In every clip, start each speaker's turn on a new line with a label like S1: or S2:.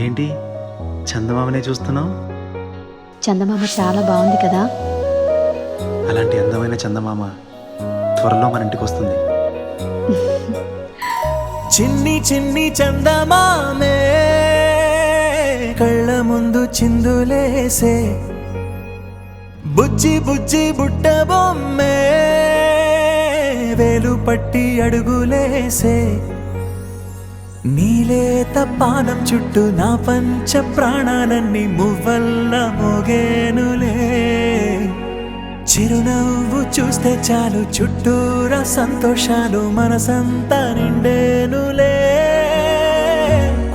S1: ఏంటి చందమామనే చూస్తున్నావు?
S2: చందమామ చాలా బాగుంది కదా.
S1: అలాంటి అందమైన చందమామ త్వరలో మన ఇంటికి వస్తుంది.
S3: చిన్ని చిన్ని చందమామే కళ్ళ ముందు చిందులేసే, బుజ్జి బుజ్జి బుట్ట బొమ్మే వేలు పట్టి అడుగులేసే, నీలేత పానం చుట్టూ నా పంచ ప్రాణాలన్నీ మువ్వల్ల మోగేనులే. చిరునవ్వు చూస్తే చాలు చుట్టూరా సంతోషాలు మనసంతా నిండేనులే.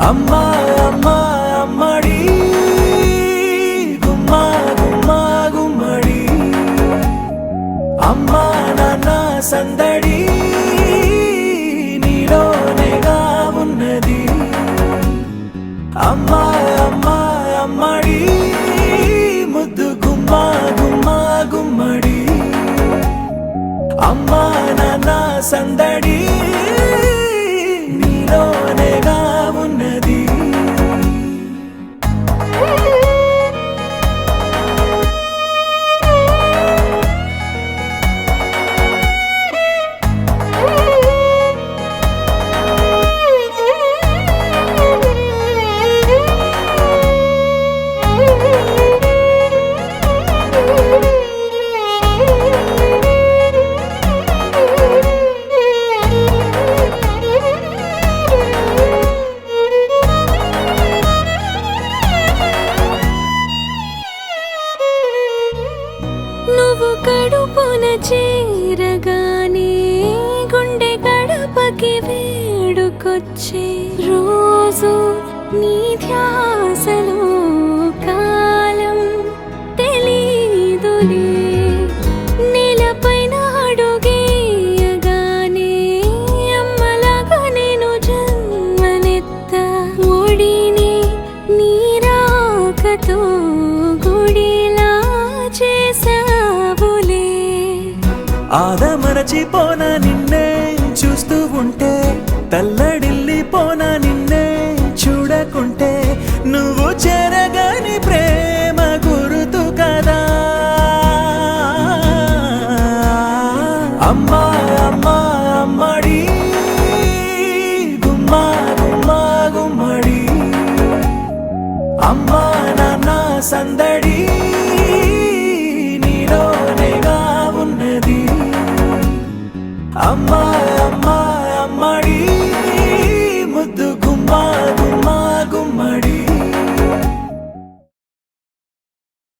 S3: అమ్మా అమ్మా అమ్మడి గుమ్మా గుమ్మా గుమ్మడి, అమ్మా నాన్న సందడి నీలోనేగా ఉన్నది. అమ్మా అమ్మా అమ్మడి ముద్దు గుమ్మా గుమ్మా గుమ్మడి, అమ్మా నాన్న సందడి నీలోనేగా ఉన్నది.
S4: నువ్వు కడుపున చేరగానే గుండె గడపకి వేడుకొచ్చే, రోజు నీ ధ్యాసలో కాలం తెలీదులే. నేలపైన అడుగేయగానే అమ్మలాగా నేను జన్మనెత్త, ఒడిని నీ రాకతో గుడిలా చేసావులే.
S3: ఆదమరచిపోనా నిన్నే చూస్తూ ఉంటే, తల్లడిల్లిపోనా నిన్నే చూడకుంటే, నువ్వు చెరగని ప్రేమ గురుతు కదా. అమ్మా అమ్మా అమ్మడి గుమ్మా గుమ్మా గుమ్మడి, అమ్మా నాన్న సందడి